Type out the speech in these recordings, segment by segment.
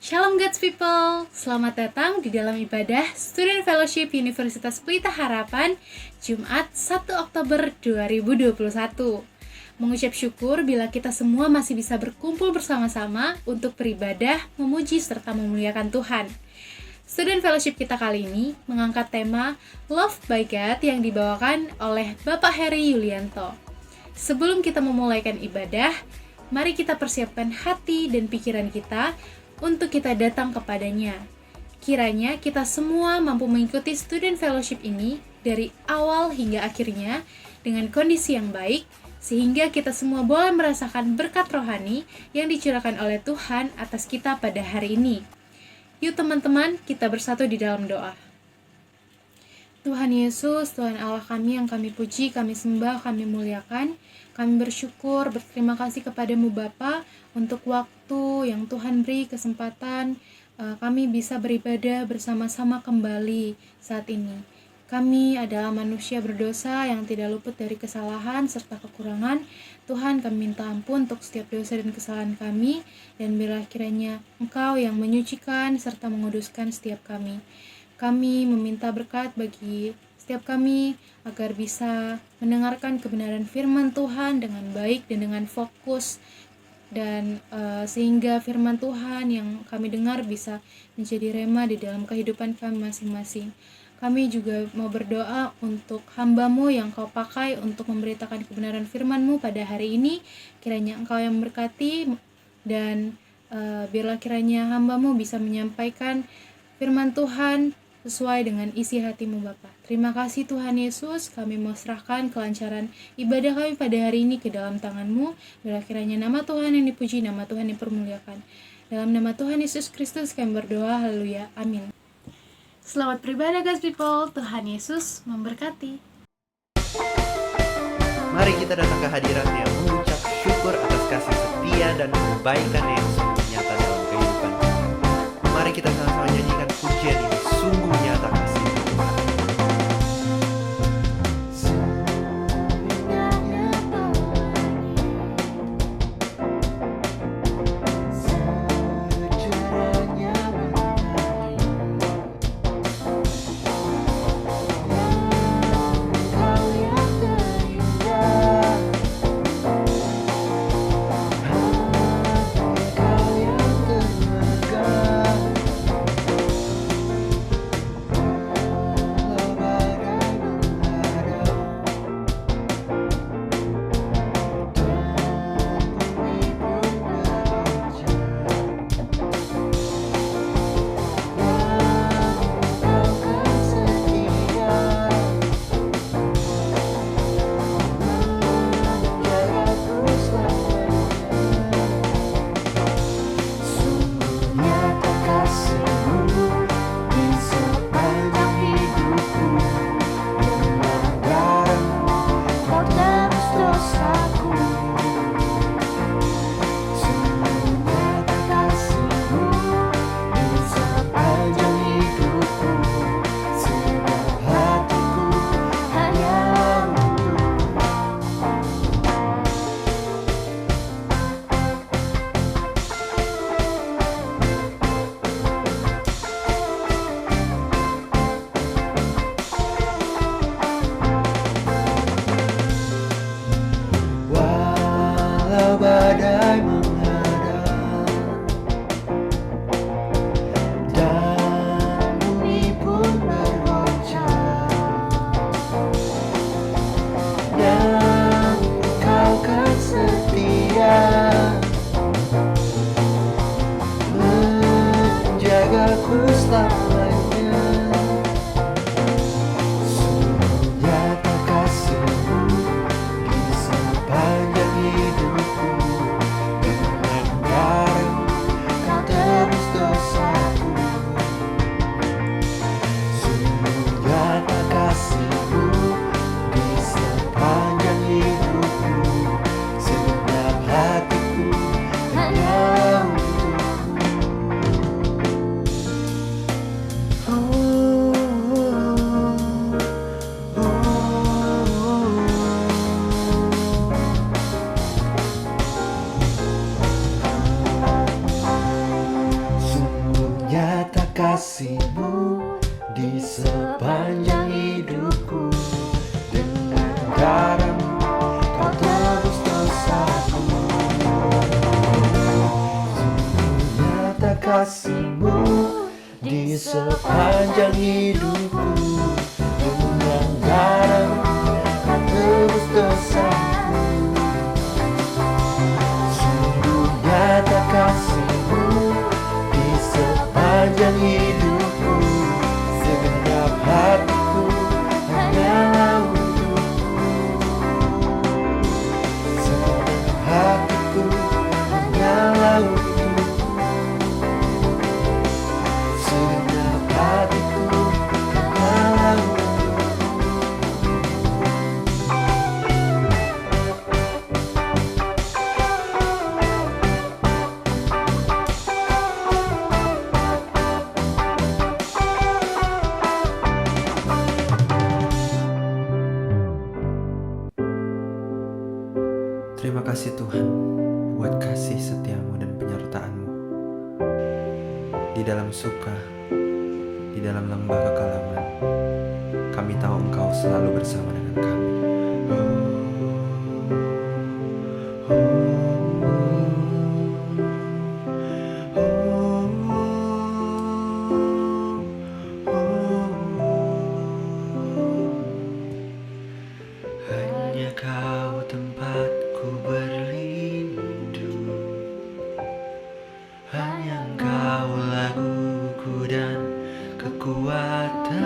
Shalom God's People, selamat datang di dalam ibadah Student Fellowship Universitas Pelita Harapan, Jumat 1 Oktober 2021. Mengucap syukur bila kita semua masih bisa berkumpul bersama-sama untuk beribadah, memuji serta memuliakan Tuhan. Student Fellowship kita kali ini mengangkat tema Love by God yang dibawakan oleh Bapak Heri Yulianto. Sebelum kita memulaikan ibadah, mari kita persiapkan hati dan pikiran kita untuk kita datang kepadanya. Kiranya kita semua mampu mengikuti Student Fellowship ini dari awal hingga akhirnya dengan kondisi yang baik, sehingga kita semua boleh merasakan berkat rohani yang dicurahkan oleh Tuhan atas kita pada hari ini. Yuk teman-teman, kita bersatu di dalam doa. Tuhan Yesus, Tuhan Allah kami yang kami puji, kami sembah, kami muliakan. Kami bersyukur, berterima kasih kepadamu Bapa untuk waktu yang Tuhan beri kesempatan kami bisa beribadah bersama-sama kembali saat ini. Kami adalah manusia berdosa yang tidak luput dari kesalahan serta kekurangan. Tuhan, kami minta ampun untuk setiap dosa dan kesalahan kami, dan bila kiranya Engkau yang menyucikan serta menguduskan setiap kami. Kami meminta berkat bagi setiap kami agar bisa mendengarkan kebenaran firman Tuhan dengan baik dan dengan fokus, dan sehingga firman Tuhan yang kami dengar bisa menjadi rema di dalam kehidupan kami masing-masing. Kami juga mau berdoa untuk hamba-Mu yang Kau pakai untuk memberitakan kebenaran firman-Mu pada hari ini. Kiranya Engkau yang memberkati, dan biarlah kiranya hamba-Mu bisa menyampaikan firman Tuhan sesuai dengan isi hati-Mu Bapa. Terima kasih Tuhan Yesus, kami mau serahkan kelancaran ibadah kami pada hari ini ke dalam tangan-Mu. Biarlah kiranya nama Tuhan yang dipuji, nama Tuhan yang dipermuliakan. Dalam nama Tuhan Yesus Kristus kami berdoa, haleluya, amin. Selamat beribadah God's People, Tuhan Yesus memberkati. Mari kita datang ke hadirat-Nya mengucap syukur atas kasih setia dan kebaikan yang sungguh nyata dalam kehidupan. Mari kita sama-sama nyanyikan pujian ini, sungguh nyata kasih Tuhan. Badai menghadap dan bumi pun bergoncang, dan Kau kan setia menjagaku selamanya. Sungguh nyata kasih-Mu di sepanjang hidupku. kasih-Mu di sepanjang hidupku. Dengan garam Kau tebus dosaku. Sungguh nyata kasih-Mu di sepanjang hidupku. Dengan garam Kau tebus dosaku. Sungguh nyata kasih-Mu di sepanjang hidupku. Segenap hatiku hanyalah untukmu. Segenap hatiku hanyalah untukmu. Segenap hatiku hanyalah untukmu. Terima kasih Tuhan buat kasih setiamu dan penyertaan-Mu. Di dalam suka, di dalam lembah kekalaman, kami tahu Engkau selalu bersama dengan kami. Hanya Kau tempatku berlindung, hanya Engkau laguku dan kekuatanku.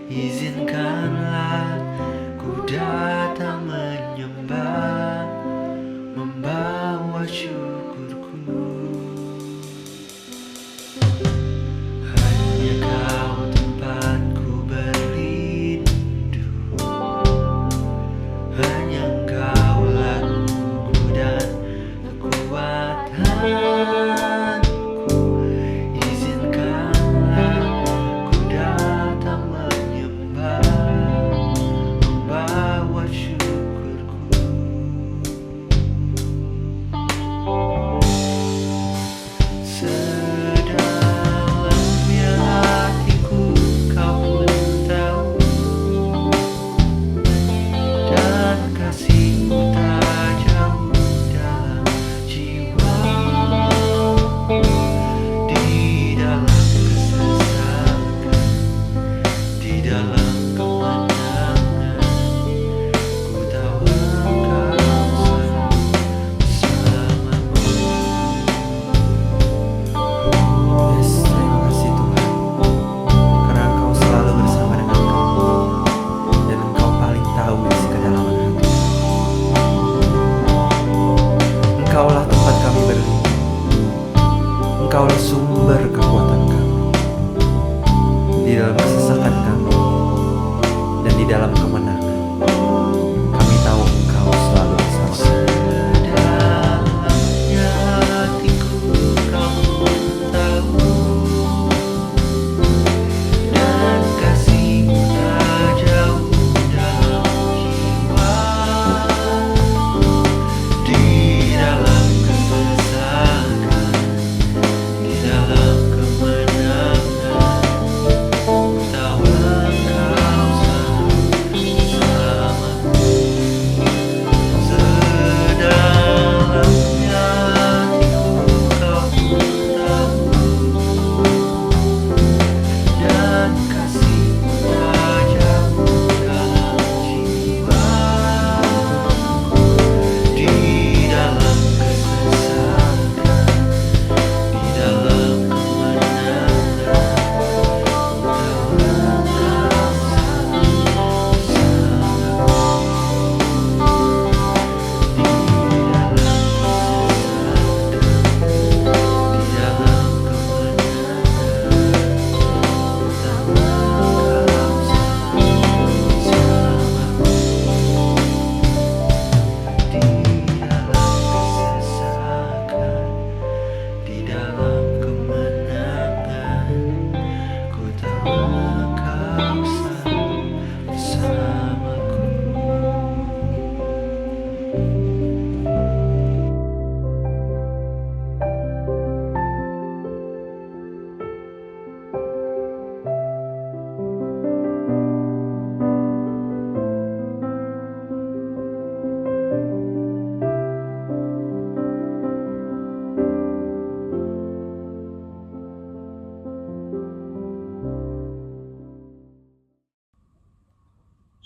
Izinkanlah ku datang menyembah, membawa syukurku. Hanya Kau tempatku berlindung, hanya Engkau laguku dan kekuatanku. Izinkanlah ku datang menyembah, membawa syukurku. Sedalamnya hatiku Kau pun tahu, dan kasih-Mu tak jauh dalam jiwaku. Di dalam kesesakan, di dalam kemenangan, ku tahu Engkau selalu bersamaku. Yes, terima kasih Tuhan, karena Engkau selalu bersama dengan kami, dan Engkau paling tahu isi kedalaman hati. Engkaulah tempat kami berlindung, Engkaulah sumber kekuatan kami. Di dalam kesesakan kami dan di dalam kemenangan, kami tahu Engkau selalu bersama kami. Sedalamnya hatiku Kau pun tahu, dan kasih-Mu tak jauh dalam jiwaku. Di dalam kesesakan, di dalam kemenangan, ku tahu Engkau selalu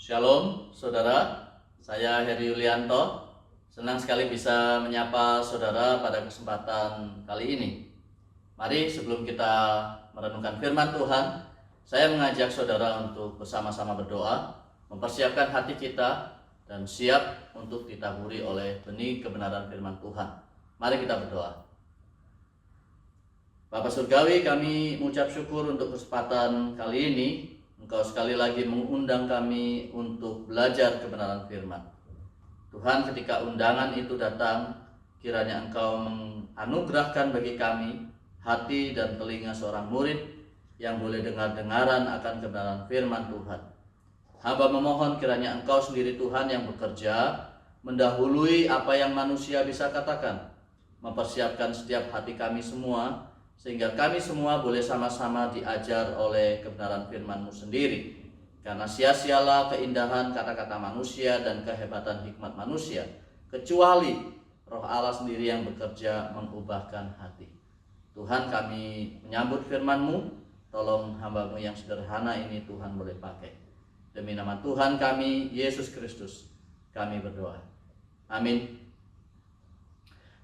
Shalom saudara, saya Heri Yulianto. Senang sekali bisa menyapa saudara pada kesempatan kali ini. Mari sebelum kita merenungkan firman Tuhan, saya mengajak saudara untuk bersama-sama berdoa, mempersiapkan hati kita dan siap untuk ditaburi oleh benih kebenaran firman Tuhan. Mari kita berdoa. Bapa Surgawi, kami mengucap syukur untuk kesempatan kali ini. Engkau sekali lagi mengundang kami untuk belajar kebenaran firman. Tuhan, ketika undangan itu datang, kiranya Engkau menganugerahkan bagi kami hati dan telinga seorang murid yang boleh dengar-dengaran akan kebenaran firman Tuhan. Hamba memohon kiranya Engkau sendiri Tuhan yang bekerja, mendahului apa yang manusia bisa katakan, mempersiapkan setiap hati kami semua, sehingga kami semua boleh sama-sama diajar oleh kebenaran firman-Mu sendiri. Karena sia-sialah keindahan kata-kata manusia dan kehebatan hikmat manusia, kecuali Roh Allah sendiri yang bekerja mengubahkan hati. Tuhan, kami menyambut firman-Mu, tolong hamba-Mu yang sederhana ini Tuhan boleh pakai. Demi nama Tuhan kami, Yesus Kristus, kami berdoa. Amin.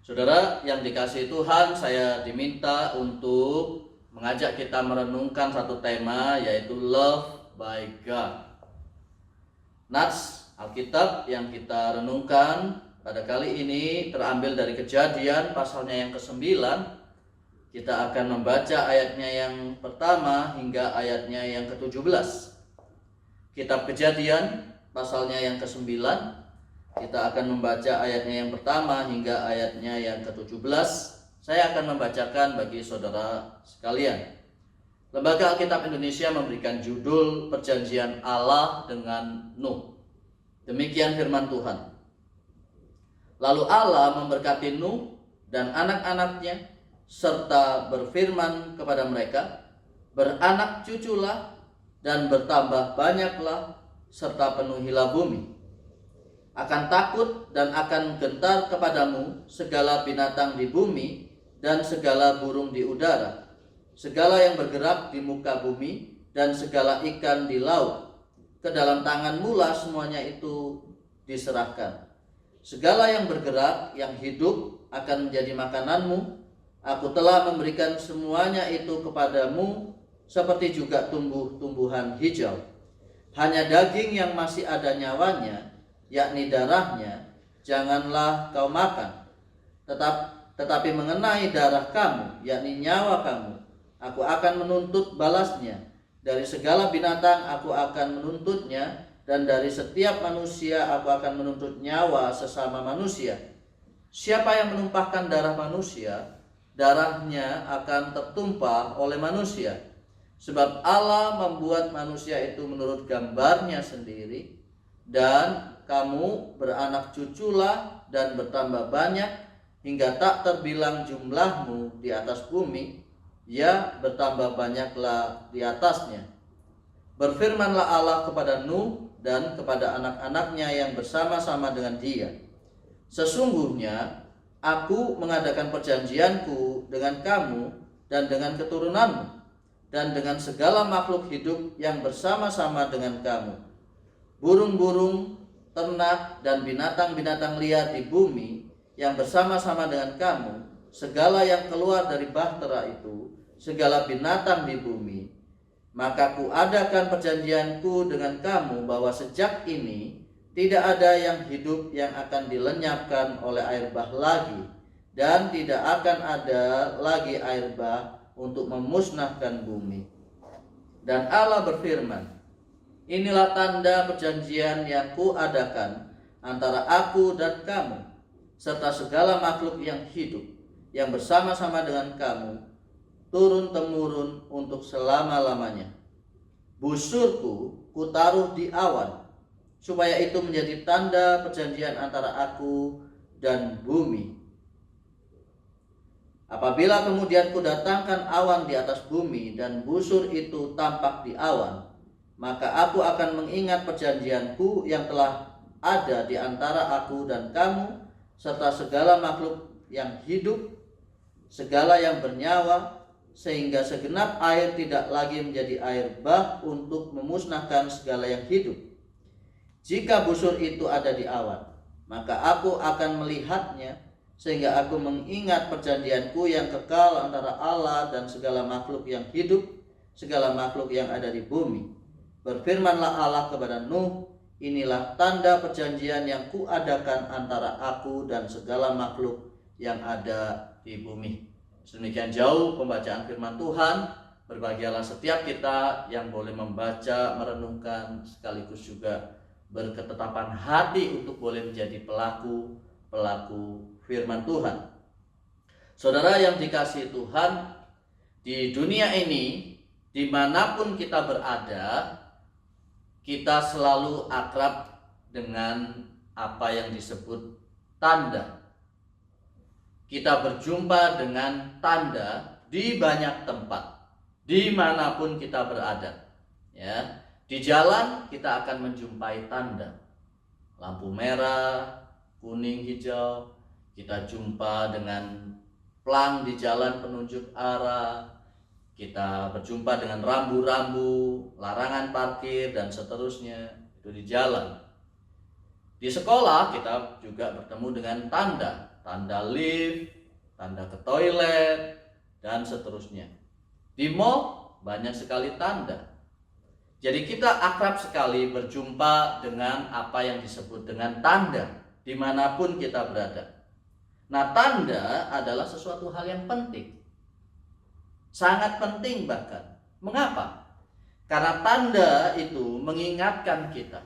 Saudara yang dikasihi Tuhan, saya diminta untuk mengajak kita merenungkan satu tema, yaitu Love by God. Nats Alkitab yang kita renungkan pada kali ini terambil dari Kejadian pasalnya yang ke-9. Kita akan membaca ayatnya yang pertama hingga ayatnya yang ke-17. Kitab Kejadian pasalnya yang ke-9. Kita akan membaca ayatnya yang pertama hingga ayatnya yang ke-17. Saya akan membacakan bagi saudara sekalian. Lembaga Alkitab Indonesia memberikan judul Perjanjian Allah dengan Nuh. Demikian firman Tuhan. Lalu Allah memberkati Nuh dan anak-anaknya serta berfirman kepada mereka, beranak cuculah dan bertambah banyaklah serta penuhilah bumi. Akan takut dan akan gentar kepadamu segala binatang di bumi dan segala burung di udara, segala yang bergerak di muka bumi dan segala ikan di laut. Ke dalam tanganmu lah semuanya itu diserahkan. Segala yang bergerak, yang hidup akan menjadi makananmu. Aku telah memberikan semuanya itu kepadamu, seperti juga tumbuh-tumbuhan hijau. Hanya daging yang masih ada nyawanya, yakni darahnya, janganlah kau makan. Tetapi mengenai darah kamu, yakni nyawa kamu, aku akan menuntut balasnya. Dari segala binatang aku akan menuntutnya, dan dari setiap manusia aku akan menuntut nyawa sesama manusia. Siapa yang menumpahkan darah manusia, darahnya akan tertumpah oleh manusia. Sebab Allah membuat manusia itu menurut gambarnya sendiri, dan kamu beranak cuculah dan bertambah banyak hingga tak terbilang jumlahmu di atas bumi, ya bertambah banyaklah di atasnya. Berfirmanlah Allah kepada Nuh dan kepada anak-anaknya yang bersama-sama dengan dia. Sesungguhnya aku mengadakan perjanjianku dengan kamu dan dengan keturunanmu dan dengan segala makhluk hidup yang bersama-sama dengan kamu. Burung-burung, ternak dan binatang-binatang liar di bumi yang bersama-sama dengan kamu, segala yang keluar dari bahtera itu, segala binatang di bumi. Maka kuadakan perjanjianku dengan kamu bahwa sejak ini tidak ada yang hidup yang akan dilenyapkan oleh air bah lagi, dan tidak akan ada lagi air bah untuk memusnahkan bumi. Dan Allah berfirman, inilah tanda perjanjian yang kuadakan antara aku dan kamu, serta segala makhluk yang hidup, yang bersama-sama dengan kamu, turun-temurun untuk selama-lamanya. Busurku kutaruh di awan, supaya itu menjadi tanda perjanjian antara aku dan bumi. Apabila kemudian kudatangkan awan di atas bumi, dan busur itu tampak di awan, maka aku akan mengingat perjanjianku yang telah ada di antara aku dan kamu, serta segala makhluk yang hidup, segala yang bernyawa, sehingga segenap air tidak lagi menjadi air bah untuk memusnahkan segala yang hidup. Jika busur itu ada di awan, maka aku akan melihatnya, sehingga aku mengingat perjanjianku yang kekal antara Allah dan segala makhluk yang hidup, segala makhluk yang ada di bumi. Berfirmanlah Allah kepada Nuh, inilah tanda perjanjian yang kuadakan antara aku dan segala makhluk yang ada di bumi. Sedemikian jauh pembacaan firman Tuhan. Berbahagialah setiap kita yang boleh membaca, merenungkan, sekaligus juga berketetapan hati untuk boleh menjadi pelaku firman Tuhan. Saudara yang dikasihi Tuhan, di dunia ini, dimanapun kita berada, kita selalu akrab dengan apa yang disebut tanda. Kita berjumpa dengan tanda di banyak tempat, dimanapun kita berada. Ya, di jalan kita akan menjumpai tanda, lampu merah, kuning, hijau. Kita jumpa dengan plang di jalan penunjuk arah. Kita berjumpa dengan rambu-rambu, larangan parkir, dan seterusnya. Itu di jalan. Di sekolah kita juga bertemu dengan tanda lift, tanda ke toilet, dan seterusnya. Di mall banyak sekali tanda. Jadi kita akrab sekali berjumpa dengan apa yang disebut dengan tanda dimanapun kita berada. Nah, tanda adalah sesuatu hal yang penting, sangat penting bahkan. Mengapa? Karena tanda itu mengingatkan kita.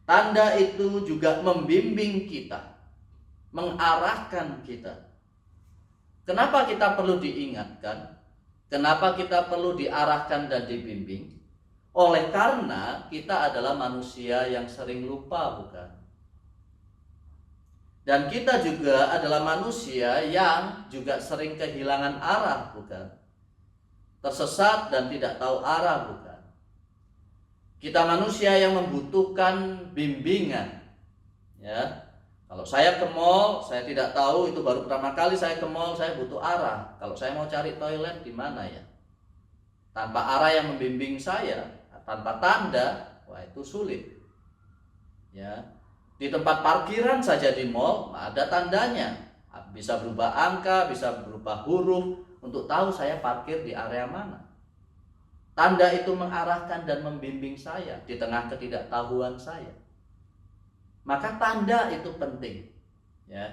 Tanda itu juga membimbing kita, mengarahkan kita. Kenapa kita perlu diingatkan? Kenapa kita perlu diarahkan dan dibimbing? Oleh karena kita adalah manusia yang sering lupa, bukan? Dan kita juga adalah manusia yang juga sering kehilangan arah, bukan? Tersesat dan tidak tahu arah, bukan? Kita manusia yang membutuhkan bimbingan. Ya. Kalau saya ke mall, saya tidak tahu, itu baru pertama kali saya ke mall, saya butuh arah. Kalau saya mau cari toilet di mana ya? Tanpa arah yang membimbing saya, tanpa tanda, wah itu sulit. Ya. Di tempat parkiran saja di mall ada tandanya. Bisa berupa angka, bisa berupa huruf untuk tahu saya parkir di area mana. Tanda itu mengarahkan dan membimbing saya di tengah ketidaktahuan saya. Maka tanda itu penting, ya.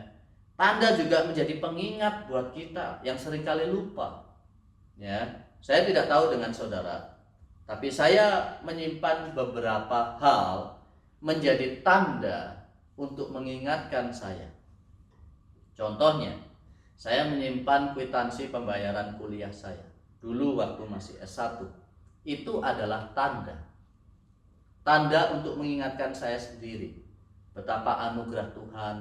Tanda juga menjadi pengingat buat kita yang seringkali lupa. Ya, saya tidak tahu dengan saudara, tapi saya menyimpan beberapa hal menjadi tanda untuk mengingatkan saya. Contohnya, saya menyimpan kwitansi pembayaran kuliah saya dulu waktu masih S1. Itu adalah tanda. Tanda untuk mengingatkan saya sendiri betapa anugerah Tuhan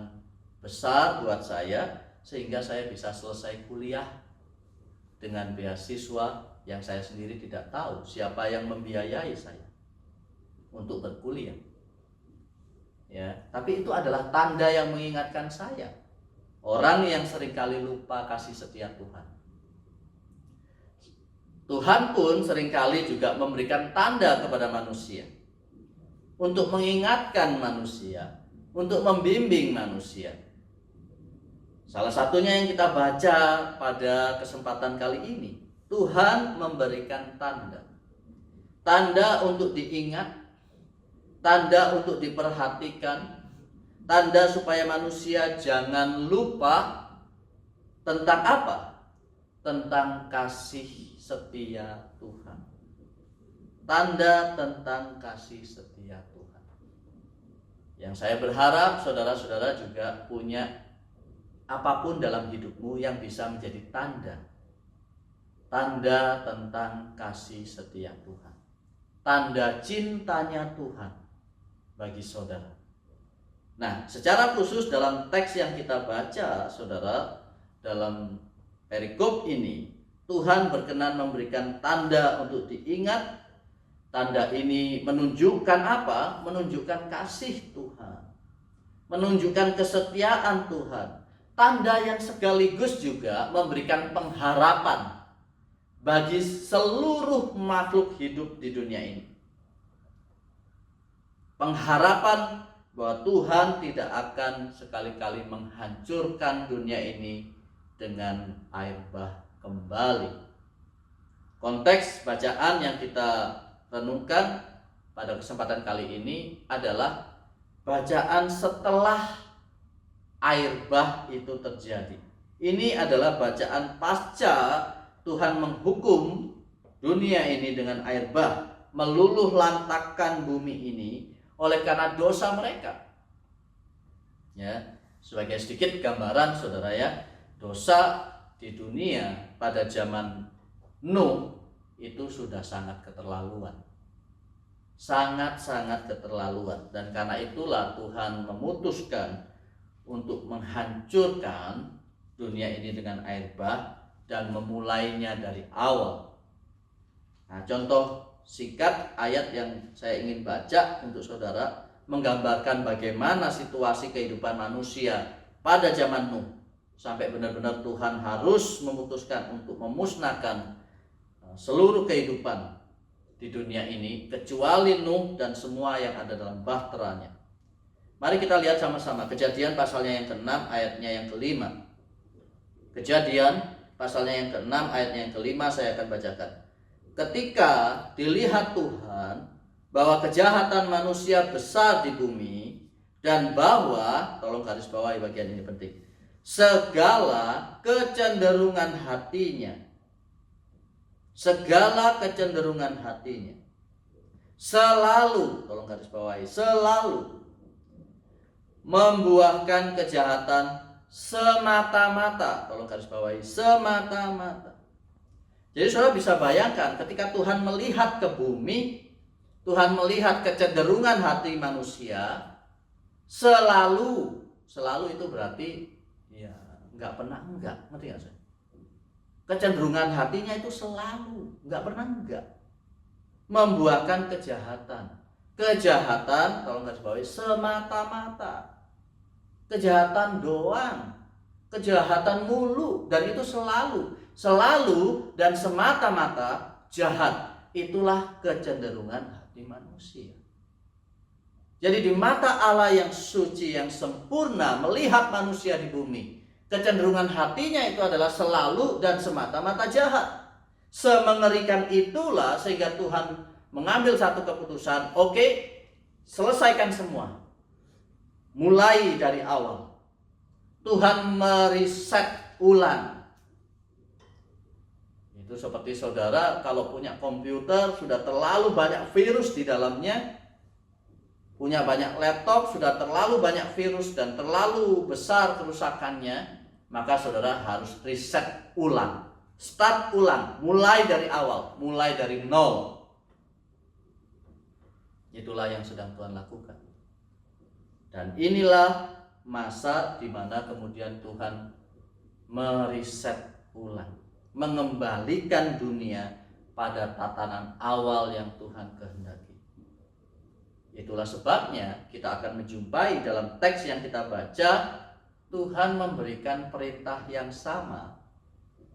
besar buat saya, sehingga saya bisa selesai kuliah dengan beasiswa yang saya sendiri tidak tahu siapa yang membiayai saya untuk berkuliah. Ya, tapi itu adalah tanda yang mengingatkan saya, orang yang seringkali lupa kasih setia Tuhan. Tuhan pun seringkali juga memberikan tanda kepada manusia untuk mengingatkan manusia, untuk membimbing manusia. Salah satunya yang kita baca pada kesempatan kali ini, Tuhan memberikan tanda. Tanda untuk diingat, tanda untuk diperhatikan, tanda supaya manusia jangan lupa tentang apa? Tentang kasih setia Tuhan. Tanda tentang kasih setia Tuhan. Yang saya berharap saudara-saudara juga punya apapun dalam hidupmu yang bisa menjadi tanda. Tanda tentang kasih setia Tuhan. Tanda cintanya Tuhan bagi saudara. Nah, secara khusus dalam teks yang kita baca, saudara, dalam perikop ini, Tuhan berkenan memberikan tanda untuk diingat. Tanda ini menunjukkan apa? Menunjukkan kasih Tuhan, menunjukkan kesetiaan Tuhan. Tanda yang sekaligus juga memberikan pengharapan bagi seluruh makhluk hidup di dunia ini. pengharapan bahwa Tuhan tidak akan sekali-kali menghancurkan dunia ini dengan air bah kembali. Konteks bacaan yang kita renungkan pada kesempatan kali ini adalah bacaan setelah air bah itu terjadi. Ini adalah bacaan pasca Tuhan menghukum dunia ini dengan air bah, meluluh lantakkan bumi ini oleh karena dosa mereka. Ya, sebagai sedikit gambaran saudara ya, dosa di dunia pada zaman Nuh itu sudah sangat keterlaluan. Sangat-sangat keterlaluan, dan karena itulah Tuhan memutuskan untuk menghancurkan dunia ini dengan air bah dan memulainya dari awal. Nah, contoh singkat ayat yang saya ingin baca untuk saudara menggambarkan bagaimana situasi kehidupan manusia pada zaman Nuh sampai benar-benar Tuhan harus memutuskan untuk memusnahkan seluruh kehidupan di dunia ini kecuali Nuh dan semua yang ada dalam bahteranya. Mari kita lihat sama-sama Kejadian pasalnya yang ke-6 ayatnya yang ke-5. Kejadian pasalnya yang ke-6 ayatnya yang ke-5 saya akan bacakan. Ketika dilihat Tuhan bahwa kejahatan manusia besar di bumi dan bahwa, tolong garis bawahi bagian ini penting, segala kecenderungan hatinya selalu, tolong garis bawahi, selalu membuahkan kejahatan semata-mata, tolong garis bawahi, semata-mata. Jadi saudara bisa bayangkan ketika Tuhan melihat ke bumi, Tuhan melihat kecenderungan hati manusia, selalu itu berarti ya nggak pernah enggak, ngerti nggak saya? Kecenderungan hatinya itu selalu, nggak pernah enggak, membuahkan kejahatan, tolong garis bawahi, semata-mata, kejahatan doang, kejahatan mulu, dan itu selalu dan semata-mata jahat. Itulah kecenderungan hati manusia. Jadi di mata Allah yang suci, yang sempurna, melihat manusia di bumi, kecenderungan hatinya itu adalah selalu dan semata-mata jahat. Semengerikan itulah sehingga Tuhan mengambil satu keputusan, oke, selesaikan semua. Mulai dari awal. Tuhan meriset ulang. Itu seperti saudara kalau punya komputer sudah terlalu banyak virus di dalamnya, punya banyak laptop sudah terlalu banyak virus dan terlalu besar kerusakannya, maka saudara harus reset ulang, start ulang, mulai dari awal, mulai dari nol. Itulah yang sedang Tuhan lakukan. Dan inilah masa di mana kemudian Tuhan meriset ulang, mengembalikan dunia pada tatanan awal yang Tuhan kehendaki. Itulah sebabnya kita akan menjumpai dalam teks yang kita baca, Tuhan memberikan perintah yang sama,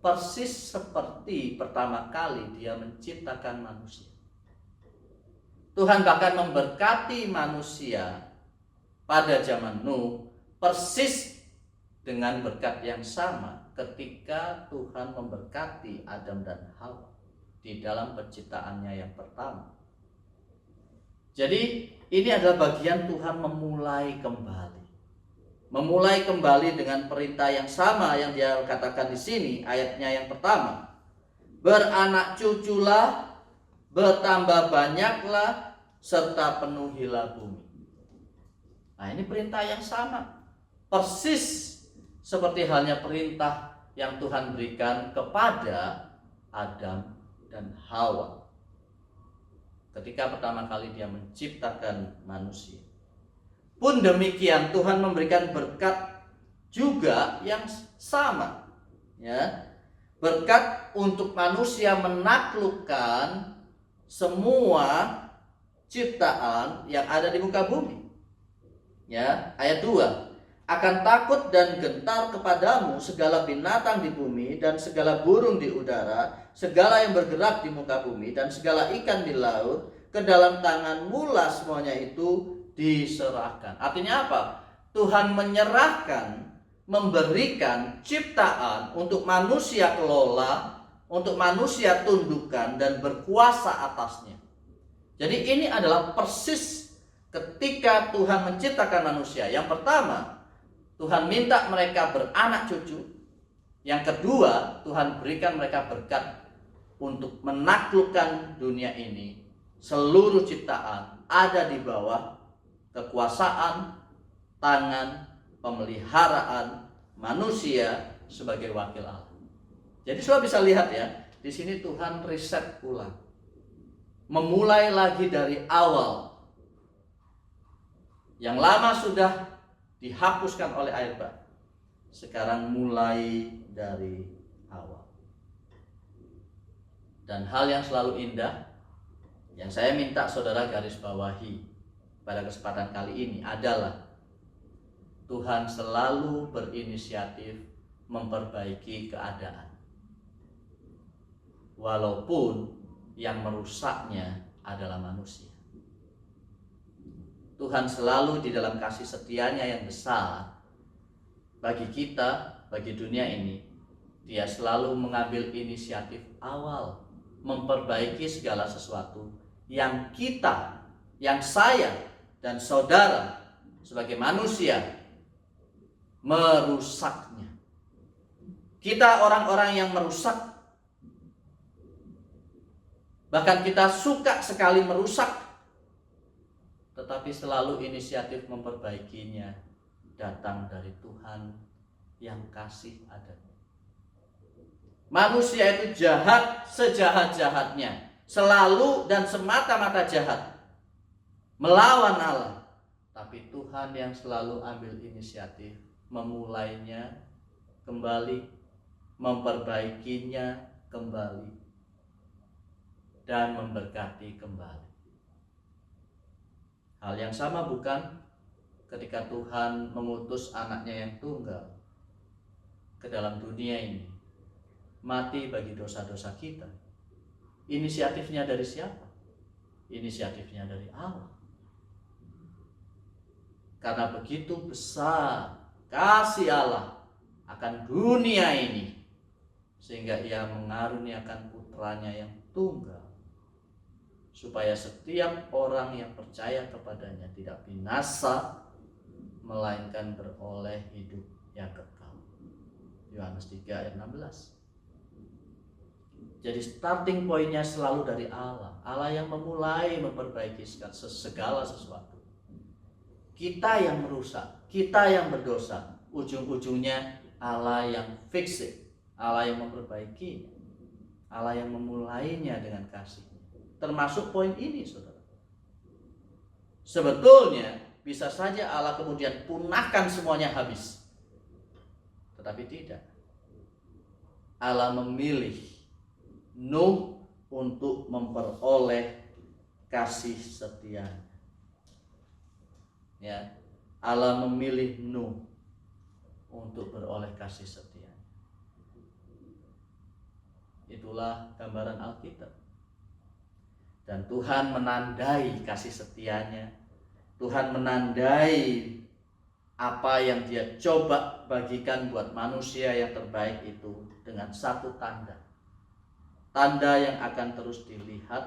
persis seperti pertama kali Dia menciptakan manusia. Tuhan bahkan memberkati manusia pada zaman Nuh persis dengan berkat yang sama ketika Tuhan memberkati Adam dan Hawa di dalam penciptaannya yang pertama. Jadi ini adalah bagian Tuhan memulai kembali. Memulai kembali dengan perintah yang sama yang Dia katakan di sini ayatnya yang pertama. Beranak cuculah, bertambah banyaklah, serta penuhilah bumi. Nah, ini perintah yang sama. Persis seperti halnya perintah yang Tuhan berikan kepada Adam dan Hawa ketika pertama kali Dia menciptakan manusia. Pun demikian Tuhan memberikan berkat juga yang sama, ya. Berkat untuk manusia menaklukkan semua ciptaan yang ada di muka bumi. Ya, ayat 2. Akan takut dan gentar kepadamu segala binatang di bumi dan segala burung di udara, segala yang bergerak di muka bumi dan segala ikan di laut, ke dalam tangan-Mu lah semuanya itu diserahkan. Artinya apa? Tuhan menyerahkan, memberikan ciptaan untuk manusia kelola, untuk manusia tundukkan dan berkuasa atasnya. Jadi ini adalah persis ketika Tuhan menciptakan manusia. Yang pertama, Tuhan minta mereka beranak cucu. Yang kedua, Tuhan berikan mereka berkat untuk menaklukkan dunia ini. Seluruh ciptaan ada di bawah kekuasaan, tangan, pemeliharaan manusia sebagai wakil Allah. Jadi saudara bisa lihat ya, di sini Tuhan riset ulang. Memulai lagi dari awal. Yang lama sudah dihapuskan oleh air bah. Sekarang mulai dari awal. Dan hal yang selalu indah yang saya minta saudara garis bawahi pada kesempatan kali ini adalah Tuhan selalu berinisiatif memperbaiki keadaan. Walaupun yang merusaknya adalah manusia. Tuhan selalu di dalam kasih setianya yang besar bagi kita, bagi dunia ini, Dia selalu mengambil inisiatif awal memperbaiki segala sesuatu yang kita, yang saya dan saudara sebagai manusia merusaknya. Kita orang-orang yang merusak, bahkan kita suka sekali merusak, tetapi selalu inisiatif memperbaikinya datang dari Tuhan yang kasih adanya. Manusia itu jahat sejahat-jahatnya, selalu dan semata-mata jahat, melawan Allah. Tapi Tuhan yang selalu ambil inisiatif memulainya kembali, memperbaikinya kembali, dan memberkati kembali. Hal yang sama bukan ketika Tuhan mengutus anaknya yang tunggal ke dalam dunia ini, mati bagi dosa-dosa kita. Inisiatifnya dari siapa? Inisiatifnya dari Allah. Karena begitu besar kasih Allah akan dunia ini, sehingga Ia mengaruniakan putranya yang tunggal, supaya setiap orang yang percaya kepadanya tidak binasa, melainkan beroleh hidup yang kekal. Yohanes 3 ayat 16. Jadi starting pointnya selalu dari Allah. Allah yang memulai memperbaiki segala sesuatu. Kita yang merusak, kita yang berdosa. Ujung-ujungnya Allah yang fix it, Allah yang memperbaiki, Allah yang memulainya dengan kasih-Nya. Termasuk poin ini, saudara. Sebetulnya bisa saja Allah kemudian punahkan semuanya habis. Tetapi tidak. Allah memilih Nuh untuk memperoleh kasih setianya. Ya, Allah memilih Nuh untuk beroleh kasih setianya. Itulah gambaran Alkitab. Dan Tuhan menandai kasih setianya. Tuhan menandai apa yang Dia coba bagikan buat manusia yang terbaik itu dengan satu tanda. Tanda yang akan terus dilihat,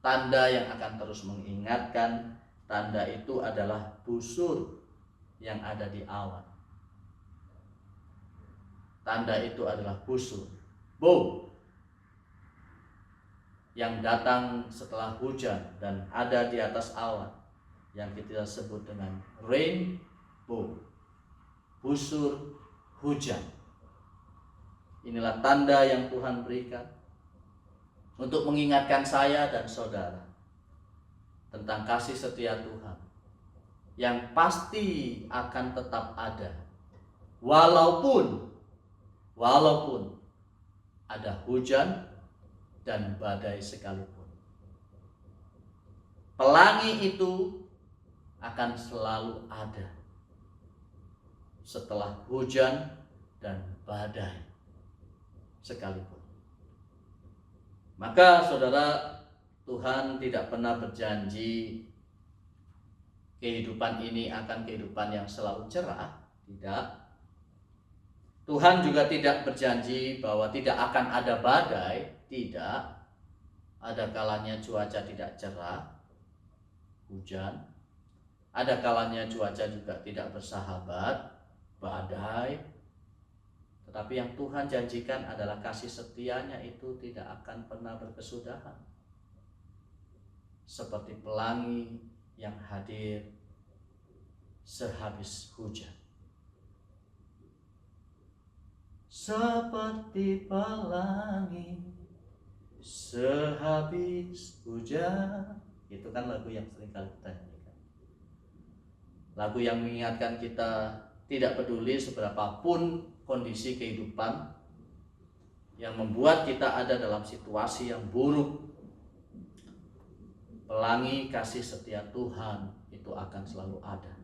tanda yang akan terus mengingatkan. Tanda itu adalah busur yang ada di awan. Tanda itu adalah busur, bow, yang datang setelah hujan dan ada di atas awan, yang kita sebut dengan rainbow, busur hujan. Inilah tanda yang Tuhan berikan untuk mengingatkan saya dan saudara tentang kasih setia Tuhan yang pasti akan tetap ada walaupun ada hujan dan badai sekalipun. Pelangi itu akan selalu ada setelah hujan dan badai sekalipun. Maka saudara, Tuhan tidak pernah berjanji kehidupan ini akan kehidupan yang selalu cerah, tidak. Tuhan juga tidak berjanji bahwa tidak akan ada badai, tidak. Ada kalanya cuaca tidak cerah, hujan. Ada kalanya cuaca juga tidak bersahabat, badai. Tetapi yang Tuhan janjikan adalah kasih setianya itu tidak akan pernah berkesudahan. Seperti pelangi yang hadir sehabis hujan. Seperti pelangi sehabis hujan. Itu kan lagu yang sering kali kita nyanyikan. Lagu yang mengingatkan kita tidak peduli seberapapun kondisi kehidupan yang membuat kita ada dalam situasi yang buruk, pelangi kasih setia Tuhan itu akan selalu ada.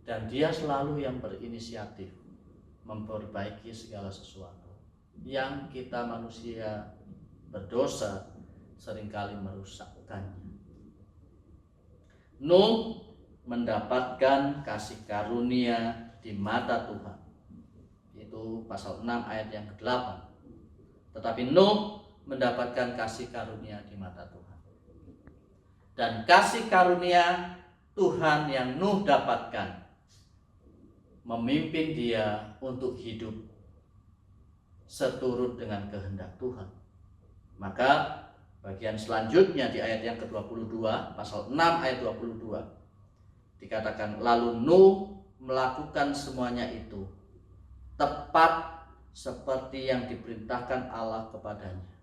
Dan Dia selalu yang berinisiatif memperbaiki segala sesuatu yang kita manusia berdosa seringkali merusakkannya. Nuh mendapatkan kasih karunia di mata Tuhan. Itu pasal 6 ayat yang ke-8. Tetapi Nuh mendapatkan kasih karunia di mata Tuhan. Dan kasih karunia Tuhan yang Nuh dapatkan memimpin dia untuk hidup seturut dengan kehendak Tuhan. Maka bagian selanjutnya di ayat yang ke-22, pasal 6 ayat 22, dikatakan lalu Nuh melakukan semuanya itu tepat seperti yang diperintahkan Allah kepadanya.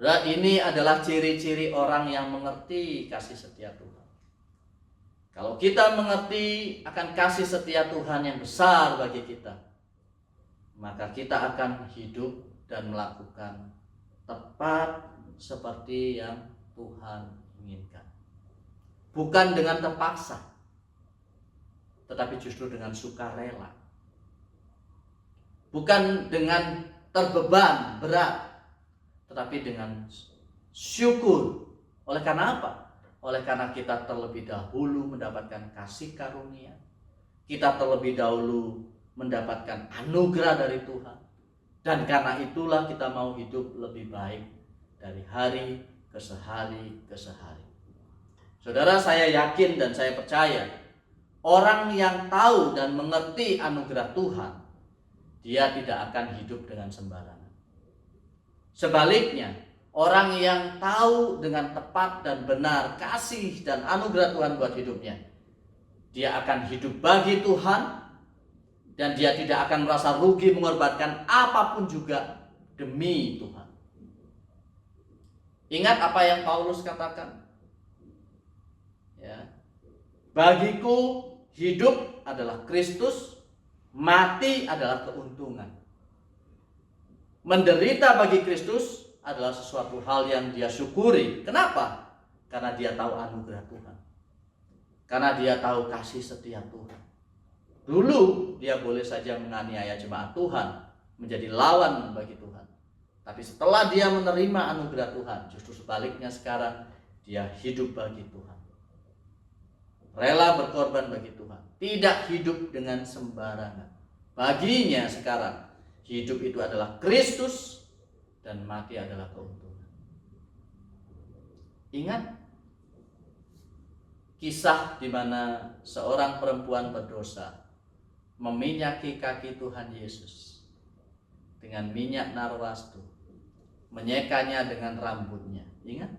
Nah, ini adalah ciri-ciri orang yang mengerti kasih setia Tuhan. Kalau kita mengerti akan kasih setia Tuhan yang besar bagi kita, maka kita akan hidup dan melakukan tepat seperti yang Tuhan inginkan. Bukan dengan terpaksa, tetapi justru dengan sukarela. Bukan dengan terbeban berat, tetapi dengan syukur. Oleh karena apa? Oleh karena kita terlebih dahulu mendapatkan kasih karunia, kita terlebih dahulu mendapatkan anugerah dari Tuhan, dan karena itulah kita mau hidup lebih baik dari hari ke hari ke hari. Saudara, saya yakin dan saya percaya orang yang tahu dan mengerti anugerah Tuhan, dia tidak akan hidup dengan sembarangan. Sebaliknya, orang yang tahu dengan tepat dan benar kasih dan anugerah Tuhan buat hidupnya, dia akan hidup bagi Tuhan, dan dia tidak akan merasa rugi mengorbankan apapun juga demi Tuhan. Ingat apa yang Paulus katakan? Ya. Bagiku hidup adalah Kristus, mati adalah keuntungan. Menderita bagi Kristus adalah sesuatu hal yang dia syukuri. Kenapa? Karena dia tahu anugerah Tuhan. Karena dia tahu kasih setia Tuhan. Dulu dia boleh saja menganiaya jemaat Tuhan, menjadi lawan bagi Tuhan. Tapi setelah dia menerima anugerah Tuhan, justru sebaliknya sekarang dia hidup bagi Tuhan. Rela berkorban bagi Tuhan. Tidak hidup dengan sembarangan. Baginya sekarang hidup itu adalah Kristus, dan mati adalah keuntungan. Ingat kisah di mana seorang perempuan berdosa meminyaki kaki Tuhan Yesus dengan minyak narwastu, menyekanya dengan rambutnya. Ingat?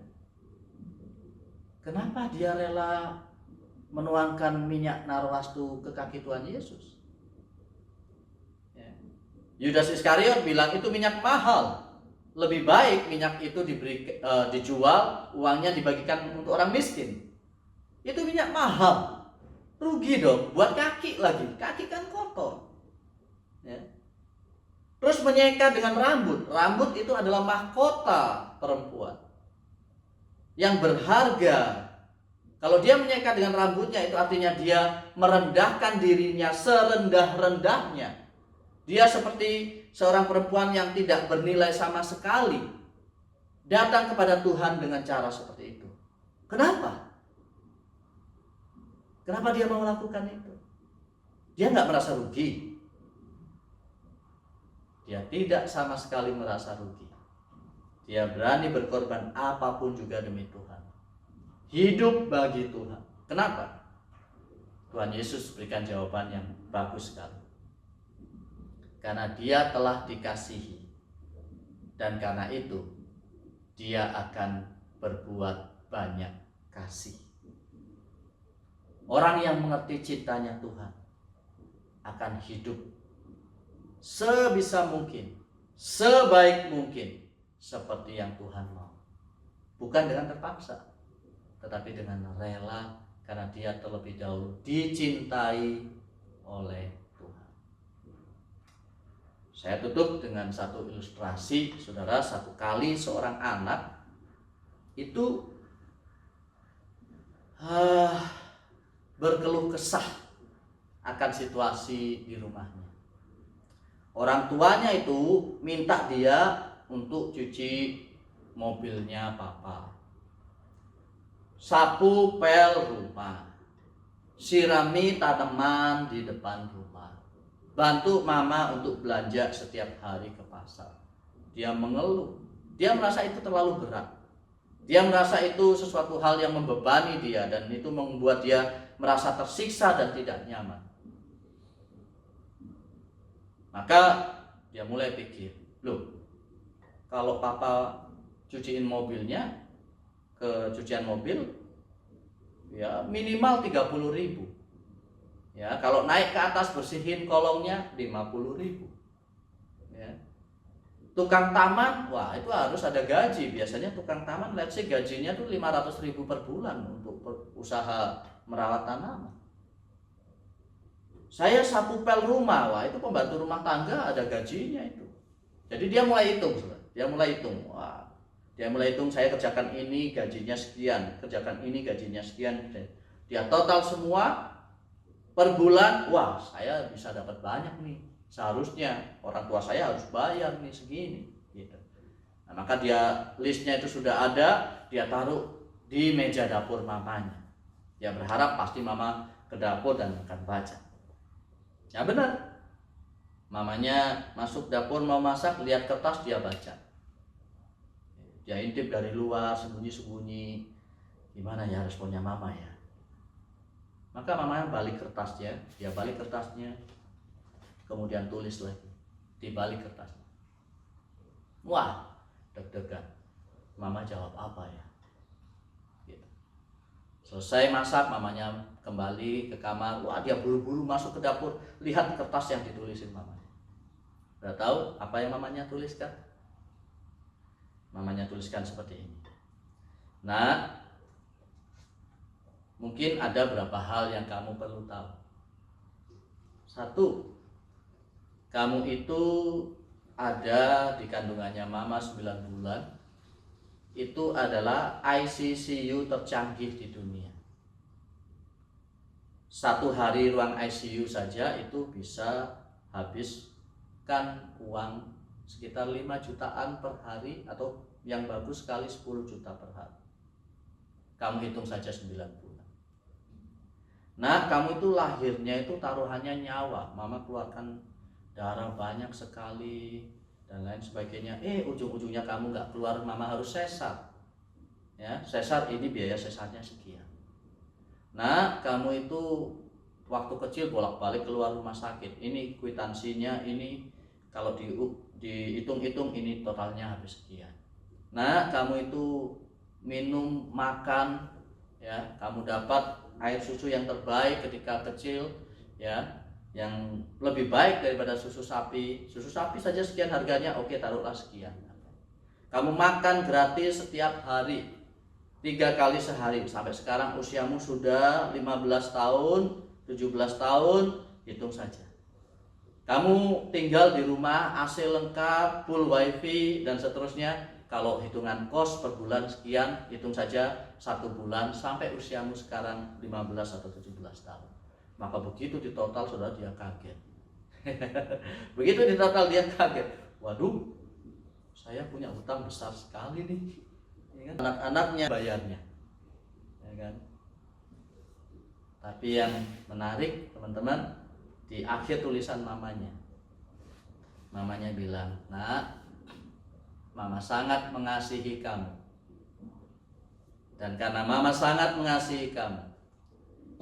Kenapa dia rela menuangkan minyak narwastu ke kaki Tuhan Yesus? Yudas Iskariot bilang itu minyak mahal. Lebih baik minyak itu dijual, uangnya dibagikan untuk orang miskin. Itu minyak mahal, rugi dong, buat kaki lagi, kaki kan kotor. Ya. Terus menyeka dengan rambut. Rambut itu adalah mahkota perempuan yang berharga. Kalau dia menyeka dengan rambutnya, itu artinya dia merendahkan dirinya serendah-rendahnya. Dia seperti seorang perempuan yang tidak bernilai sama sekali. datang kepada Tuhan dengan cara seperti itu. Kenapa? Kenapa dia mau melakukan itu? Dia nggak merasa rugi. Dia tidak sama sekali merasa rugi. Dia berani berkorban apapun juga demi Tuhan. Hidup bagi Tuhan. Kenapa? Tuhan Yesus berikan jawaban yang bagus sekali. Karena dia telah dikasihi. Dan karena itu, dia akan berbuat banyak kasih. Orang yang mengerti cintanya Tuhan akan hidup sebisa mungkin, sebaik mungkin, seperti yang Tuhan mau. Bukan dengan terpaksa, tetapi dengan rela, karena dia terlebih dahulu dicintai oleh Tuhan. Saya tutup dengan satu ilustrasi, saudara. Satu kali seorang anak itu berkeluh kesah akan situasi di rumahnya. Orang tuanya itu minta dia untuk cuci mobilnya papa, sapu pel rumah, sirami tanaman di depan rumah, bantu mama untuk belanja setiap hari ke pasar. Dia mengeluh, dia merasa itu terlalu berat. Dia merasa itu sesuatu hal yang membebani dia, dan itu membuat dia merasa tersiksa dan tidak nyaman. Maka dia mulai pikir, loh, kalau papa cuciin mobilnya ke cucian mobil, ya minimal 30.000. Ya, kalau naik ke atas bersihin kolongnya 50.000. Ya. Tukang taman, wah itu harus ada gaji. Biasanya tukang taman, let's say gajinya tuh 500.000 per bulan untuk usaha merawat tanaman. Saya sapu pel rumah, wah itu pembantu rumah tangga ada gajinya itu. Jadi dia mulai hitung, dia mulai hitung, saya kerjakan ini gajinya sekian, kerjakan ini gajinya sekian. Dia total semua per bulan, wah saya bisa dapat banyak nih. Seharusnya orang tua saya harus bayar nih segini, gitu. Nah, maka dia listnya itu sudah ada, dia taruh di meja dapur mamanya. Dia berharap pasti mama ke dapur dan akan baca. Ya benar, mamanya masuk dapur mau masak, lihat kertas dia baca. Dia intip dari luar, sembunyi-sembunyi. Gimana ya responnya mama ya? Maka mamanya balik kertasnya, dia balik kertasnya, kemudian tulis lagi di balik kertasnya. Wah, deg-degan. Mama jawab apa ya? Gitu. Selesai masak, mamanya kembali ke kamar. Wah, dia buru-buru masuk ke dapur, lihat kertas yang ditulisin mamanya. Udah tahu apa yang mamanya tuliskan? Mamanya tuliskan seperti ini. Nah, mungkin ada beberapa hal yang kamu perlu tahu. Satu, kamu itu ada di kandungannya mama 9 bulan. Itu adalah ICU tercanggih di dunia. Satu hari ruang ICU saja itu bisa habiskan uang sekitar 5 jutaan per hari, atau yang bagus sekali 10 juta per hari. Kamu hitung saja 9 bulan. Nah, kamu itu lahirnya itu taruhannya nyawa. Mama keluarkan darah banyak sekali dan lain sebagainya. Ujung-ujungnya kamu nggak keluar, mama harus sesar. Ya, sesar ini biaya sesarnya sekian. Nah, kamu itu waktu kecil bolak-balik keluar rumah sakit. Ini kwitansinya, ini kalau dihitung-hitung ini totalnya habis sekian. Nah, kamu itu minum, makan, ya, kamu dapat air susu yang terbaik ketika kecil, ya, yang lebih baik daripada susu sapi. Susu sapi saja sekian harganya, oke taruhlah sekian. Kamu makan gratis setiap hari, 3 kali sehari. Sampai sekarang usiamu sudah 15 tahun, 17 tahun, hitung saja. Kamu tinggal di rumah, AC lengkap, full wifi, dan seterusnya. Kalau hitungan kos per bulan sekian, hitung saja 1 bulan sampai usiamu sekarang 15 atau 17 tahun. Maka begitu di total, saudara, dia kaget. Begitu di total dia kaget. Waduh, saya punya hutang besar sekali nih, ya kan? Anak-anaknya bayarnya, ya kan? Tapi yang menarik teman-teman, di akhir tulisan mamanya bilang, "Nak, Mama sangat mengasihi kamu. Dan karena Mama sangat mengasihi kamu,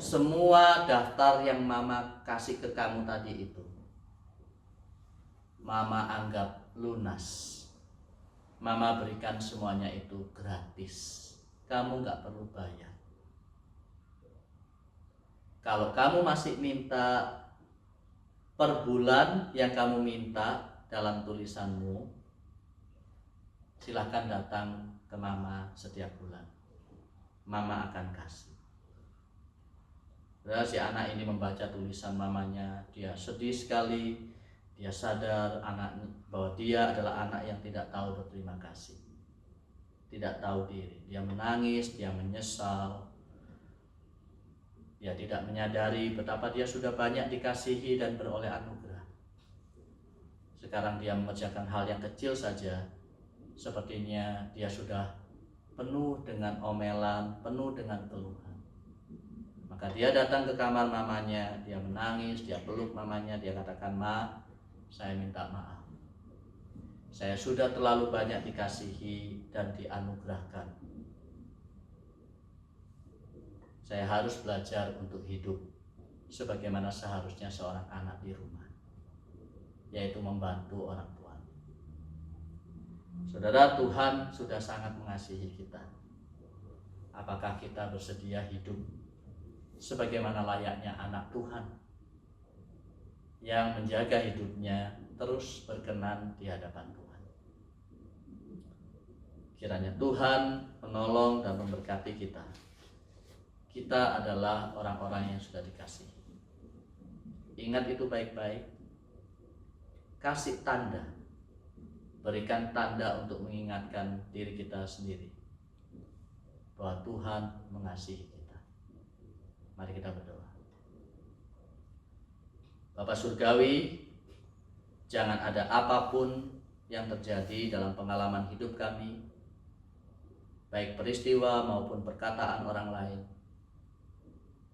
semua daftar yang Mama kasih ke kamu tadi itu, Mama anggap lunas. Mama berikan semuanya itu gratis. Kamu gak perlu bayar. Kalau kamu masih minta per bulan yang kamu minta dalam tulisanmu, silahkan datang ke Mama setiap bulan. Mama akan kasih." Si anak ini membaca tulisan mamanya, dia sedih sekali. Dia sadar bahwa dia adalah anak yang tidak tahu berterima kasih, tidak tahu diri. Dia menangis, dia menyesal. Dia tidak menyadari betapa dia sudah banyak dikasihi dan beroleh anugerah. Sekarang dia mengerjakan hal yang kecil saja, sepertinya dia sudah penuh dengan omelan, penuh dengan keluhan. Maka dia datang ke kamar mamanya, dia menangis, dia peluk mamanya, dia katakan, "Ma, saya minta maaf. Saya sudah terlalu banyak dikasihi dan dianugerahkan. Saya harus belajar untuk hidup sebagaimana seharusnya seorang anak di rumah, yaitu membantu orang tua." Saudara, Tuhan sudah sangat mengasihi kita. Apakah kita bersedia hidup sebagaimana layaknya anak Tuhan yang menjaga hidupnya terus berkenan di hadapan Tuhan? Kiranya Tuhan menolong dan memberkati kita. Kita adalah orang-orang yang sudah dikasihi. Ingat itu baik-baik. Kasih tanda. Berikan tanda untuk mengingatkan diri kita sendiri bahwa Tuhan mengasihi kita. Mari kita berdoa. Bapa Surgawi, jangan ada apapun yang terjadi dalam pengalaman hidup kami, baik peristiwa maupun perkataan orang lain,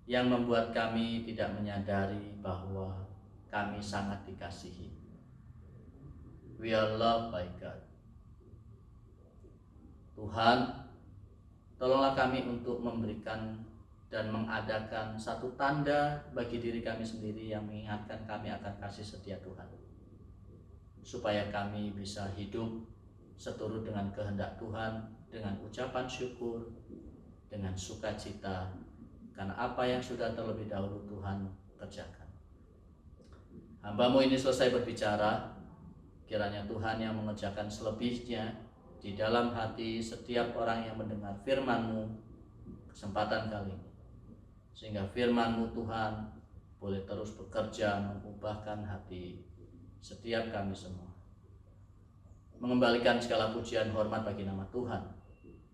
yang membuat kami tidak menyadari bahwa kami sangat dikasihi. We are loved by God. Tuhan, tolonglah kami untuk memberikan dan mengadakan satu tanda bagi diri kami sendiri yang mengingatkan kami akan kasih setia Tuhan, supaya kami bisa hidup seturut dengan kehendak Tuhan, dengan ucapan syukur, dengan sukacita, karena apa yang sudah terlebih dahulu Tuhan kerjakan. Hamba-Mu ini selesai berbicara, kiranya Tuhan yang mengerjakan selebihnya di dalam hati setiap orang yang mendengar firman-Mu kesempatan kali ini, sehingga firman-Mu Tuhan boleh terus bekerja mengubahkan hati setiap kami semua. Mengembalikan segala pujian hormat bagi nama Tuhan.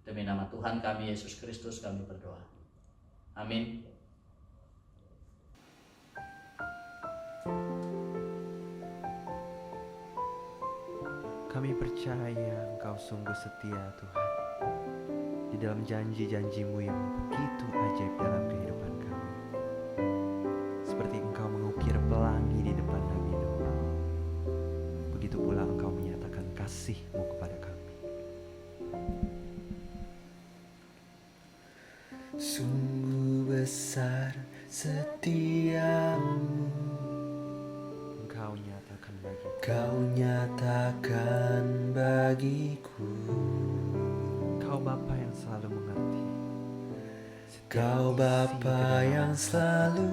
Demi nama Tuhan kami Yesus Kristus kami berdoa. Amin. Kami percaya Engkau sungguh setia, Tuhan. Di dalam janji-janji-Mu yang begitu ajaib dalam kehidupan kami. Seperti Engkau mengukir pelangi di depan Nabi Noah, begitu pula Engkau menyatakan kasih-Mu kepada kami. Sungguh besar setiamu, Kau nyatakan bagiku. Kau Bapa yang selalu mengerti. Kau Bapa yang selalu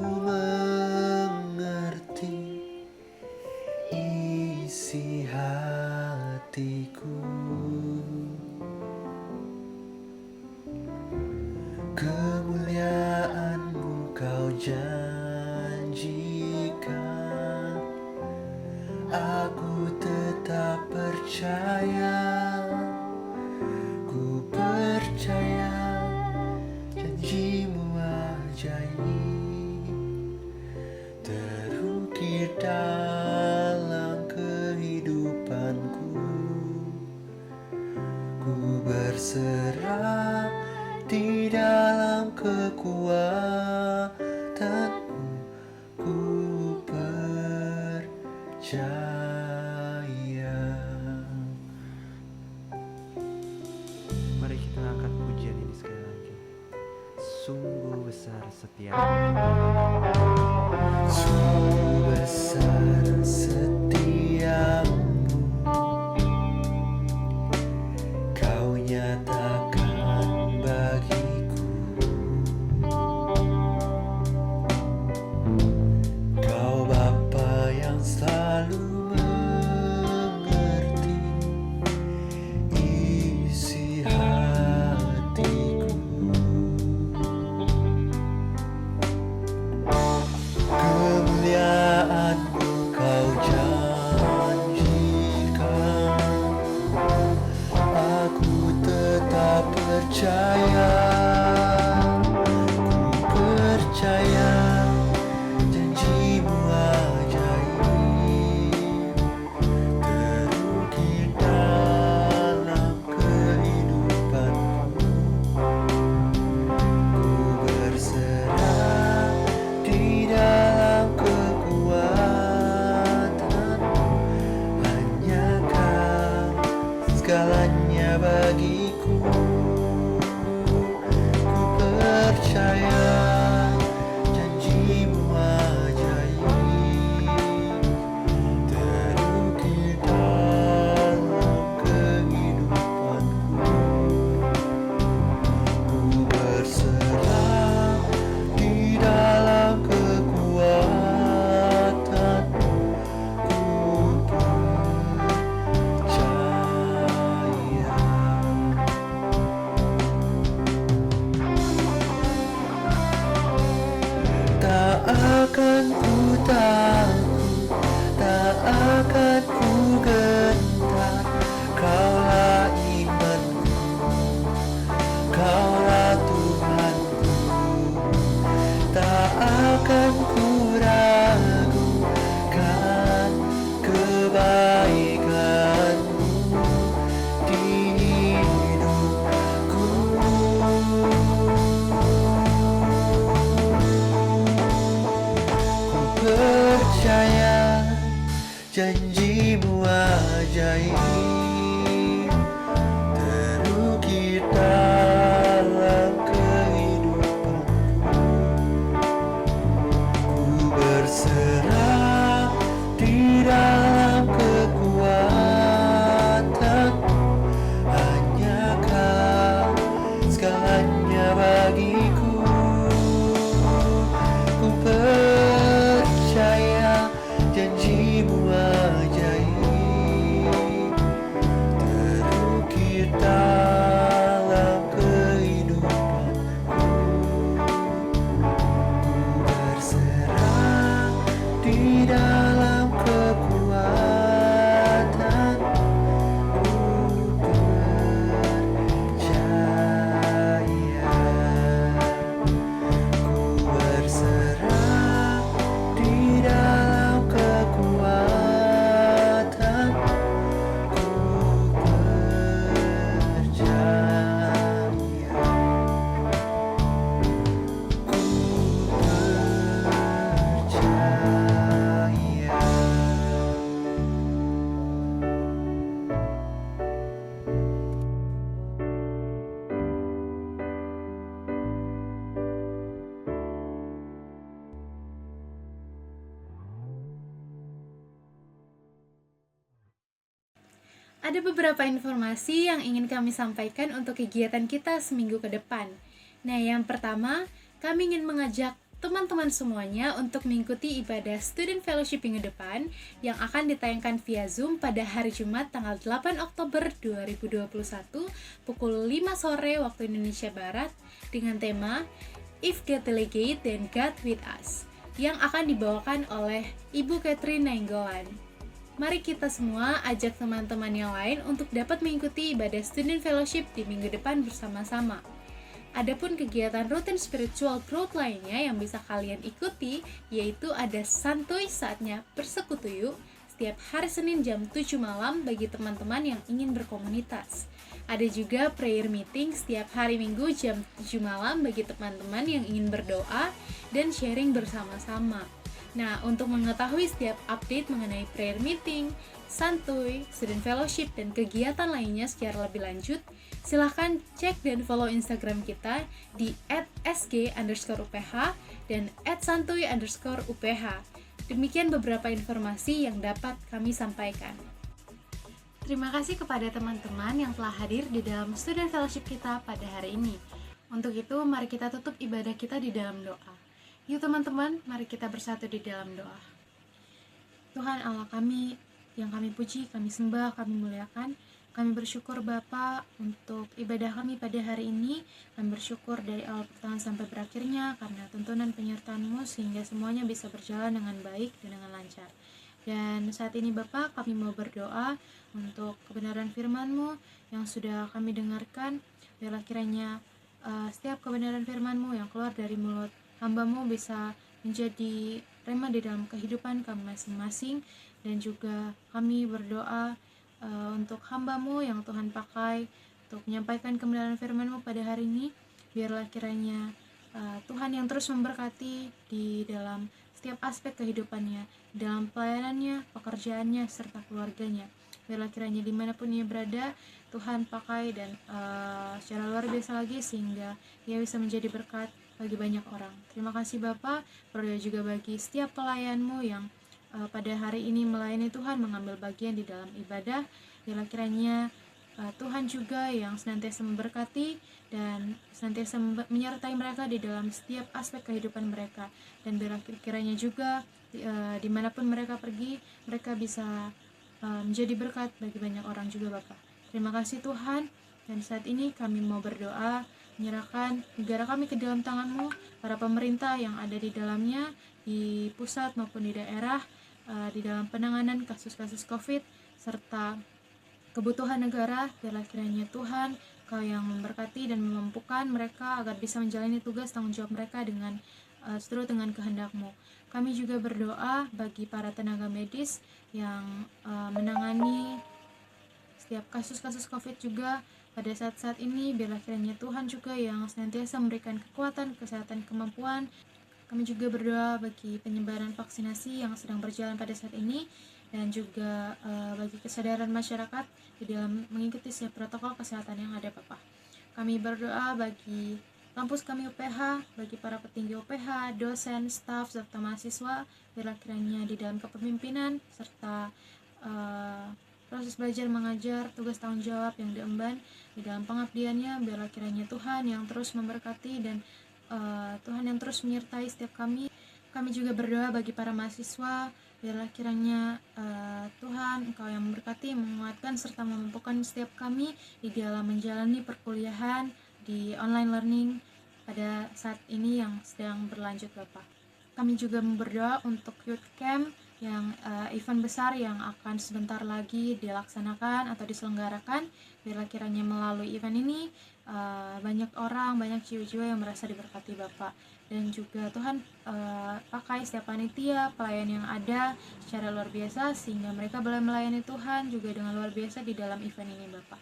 mengerti isi hatiku. Kemuliaan-Mu Kau janjikan. Aku tetap percaya, ku percaya janji-Mu ajaib terukir dalam kehidupanku. percaya. Mari kita angkat pujian ini sekali lagi. Sungguh besar setiamu, sungguh besar setiamu, Kau nyatakan bagiku. Kau Bapa yang selalu mengerti isi hatiku. Kemuliaan-Mu Kau janjikan, aku tetap percaya. Ku percaya janji-Mu ajaib terukir dalam kehidupanku. Ku berserah di dalam kekuatan-Mu, hanya Kau segalanya bagiku. Ku percaya janji-Mu ajaib terukir dalam kehidupanku. Ku berserah di dalam kekuatan-Mu. Ku percaya. Tak akan ku takut, tak akan ku gentar. Kaulah imanku, Kaulah Tuhanku. Tak akan ku ragukan kebaikan-Mu di hidupku. Ku percaya janji-Mu ajaib terukir dalam kehidupanku. Ku berserah di dalam kekuatan-Mu, hanya Kau segalanya bagiku. Ku percaya janji-Mu ajaib terukir dalam kehidupanku. Ku berserah di dalam kekuatan-Mu. Ku percaya. Ku berserah di dalam kekuatan-Mu. Ku percaya. Ku percaya. Ada beberapa informasi yang ingin kami sampaikan untuk kegiatan kita seminggu ke depan. Nah, yang pertama, kami ingin mengajak teman-teman semuanya untuk mengikuti ibadah Student Fellowship minggu depan yang akan ditayangkan via Zoom pada hari Jumat tanggal 8 Oktober 2021 pukul 5 sore waktu Indonesia Barat dengan tema If God Delegate, Then God With Us yang akan dibawakan oleh Ibu Catherine Nainggolan. Mari kita semua ajak teman-teman yang lain untuk dapat mengikuti ibadah Student Fellowship di minggu depan bersama-sama. Adapun kegiatan rutin spiritual growth lainnya yang bisa kalian ikuti, yaitu ada santuy saatnya bersekutu yuk, setiap hari Senin jam 7 malam bagi teman-teman yang ingin berkomunitas. Ada juga prayer meeting setiap hari Minggu jam 7 malam bagi teman-teman yang ingin berdoa dan sharing bersama-sama. Nah, untuk mengetahui setiap update mengenai prayer meeting, santuy, student fellowship, dan kegiatan lainnya secara lebih lanjut, silahkan cek dan follow Instagram kita di @sg_uph dan @santuy_uph. Demikian beberapa informasi yang dapat kami sampaikan. Terima kasih kepada teman-teman yang telah hadir di dalam student fellowship kita pada hari ini. Untuk itu, mari kita tutup ibadah kita di dalam doa. Yuk teman-teman, mari kita bersatu di dalam doa. Tuhan Allah kami, yang kami puji, kami sembah, kami muliakan. Kami bersyukur Bapa untuk ibadah kami pada hari ini. Kami bersyukur dari awal pertengahan sampai berakhirnya karena tuntunan penyertaan-Mu sehingga semuanya bisa berjalan dengan baik dan dengan lancar. Dan saat ini Bapa, kami mau berdoa untuk kebenaran firman-Mu yang sudah kami dengarkan. Biarlah kiranya setiap kebenaran firman-Mu yang keluar dari mulut hamba-Mu bisa menjadi rema di dalam kehidupan kami masing-masing. Dan juga kami berdoa untuk hamba-Mu yang Tuhan pakai untuk menyampaikan kebenaran firman-Mu pada hari ini. Biarlah kiranya Tuhan yang terus memberkati di dalam setiap aspek kehidupannya, dalam pelayanannya, pekerjaannya, serta keluarganya. Biarlah kiranya dimanapun ia berada, Tuhan pakai dan secara luar biasa lagi sehingga ia bisa menjadi berkat bagi banyak orang. Terima kasih Bapa, berdoa juga bagi setiap pelayan-Mu yang pada hari ini melayani Tuhan, mengambil bagian di dalam ibadah. Biarlah kiranya Tuhan juga yang senantiasa memberkati dan senantiasa menyertai mereka di dalam setiap aspek kehidupan mereka. Dan biarlah kiranya juga dimanapun mereka pergi, mereka bisa menjadi berkat bagi banyak orang juga Bapa. Terima kasih Tuhan. Dan saat ini kami mau berdoa, menyerahkan negara kami ke dalam tangan-Mu, para pemerintah yang ada di dalamnya, di pusat maupun di daerah, di dalam penanganan kasus-kasus COVID, serta kebutuhan negara. Biarlah kiranya Tuhan, Kau yang memberkati dan memampukan mereka agar bisa menjalani tugas tanggung jawab mereka dengan seturut dengan kehendak-Mu. Kami juga berdoa bagi para tenaga medis yang menangani setiap kasus-kasus COVID juga pada saat-saat ini. Biarlah kiranya Tuhan juga yang senantiasa memberikan kekuatan, kesehatan, kemampuan. Kami juga berdoa bagi penyebaran vaksinasi yang sedang berjalan pada saat ini dan juga bagi kesadaran masyarakat di dalam mengikuti setiap protokol kesehatan yang ada Bapak. Kami berdoa bagi kampus kami UPH, bagi para petinggi UPH, dosen, staf, serta mahasiswa. Biarlah kiranya di dalam kepemimpinan serta proses belajar mengajar, tugas tanggung jawab yang diemban di dalam pengabdiannya, biarlah kiranya Tuhan yang terus memberkati dan Tuhan yang terus menyertai setiap kami. Kami juga berdoa bagi para mahasiswa, biarlah kiranya Tuhan Engkau yang memberkati, menguatkan serta memampukan setiap kami di dalam menjalani perkuliahan di online learning pada saat ini yang sedang berlanjut Bapak. Kami juga berdoa untuk youth camp yang event besar yang akan sebentar lagi dilaksanakan atau diselenggarakan. Biarlah kiranya melalui event ini banyak orang, banyak jiwa-jiwa yang merasa diberkati Bapak. Dan juga Tuhan pakai setiap panitia, pelayan yang ada secara luar biasa sehingga mereka boleh melayani Tuhan juga dengan luar biasa di dalam event ini Bapak.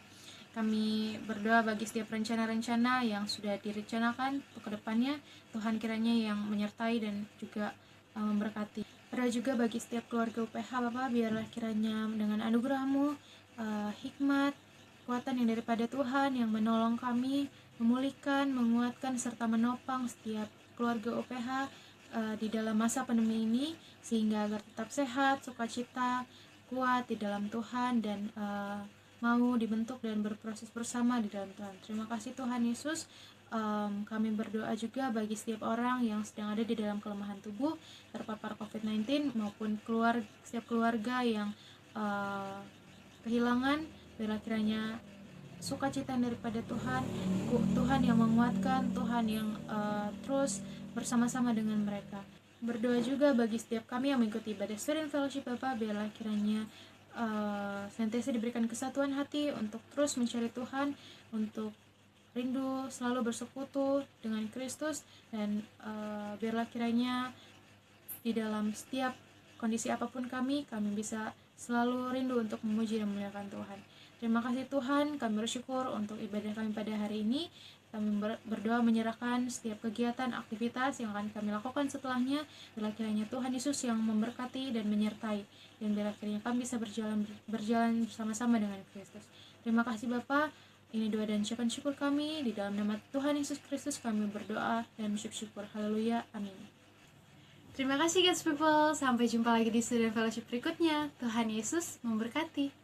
Kami berdoa bagi setiap rencana-rencana yang sudah direncanakan untuk kedepannya. Tuhan kiranya yang menyertai dan juga memberkati. Berdoa juga bagi setiap keluarga UPH Bapak, biarlah kiranya dengan anugerah-Mu, hikmat, kekuatan yang daripada Tuhan yang menolong kami, memulihkan, menguatkan, serta menopang setiap keluarga UPH di dalam masa pandemi ini, sehingga agar tetap sehat, sukacita, kuat di dalam Tuhan, dan mau dibentuk dan berproses bersama di dalam Tuhan. Terima kasih Tuhan Yesus. Kami berdoa juga bagi setiap orang yang sedang ada di dalam kelemahan tubuh terpapar COVID-19 maupun setiap keluarga yang kehilangan. Biarlah kiranya sukacita daripada Tuhan, Tuhan yang menguatkan, Tuhan yang terus bersama-sama dengan mereka. Berdoa juga bagi setiap kami yang mengikuti ibadah student fellowship Bapak, biarlah kiranya senantiasa diberikan kesatuan hati untuk terus mencari Tuhan, untuk rindu selalu bersekutu dengan Kristus, dan biarlah kiranya di dalam setiap kondisi apapun kami bisa selalu rindu untuk memuji dan memuliakan Tuhan. Terima kasih Tuhan, kami bersyukur untuk ibadah kami pada hari ini. Kami berdoa menyerahkan setiap kegiatan, aktivitas yang akan kami lakukan setelahnya. Bila kiranya Tuhan Yesus yang memberkati dan menyertai, dan bila kiranya kami bisa berjalan bersama-sama dengan Kristus. Terima kasih Bapa. Ini doa dan ucapan syukur kami. Di dalam nama Tuhan Yesus Kristus kami berdoa dan bersyukur. Haleluya. Amin. Terima kasih God's people. Sampai jumpa lagi di Student Fellowship berikutnya. Tuhan Yesus memberkati.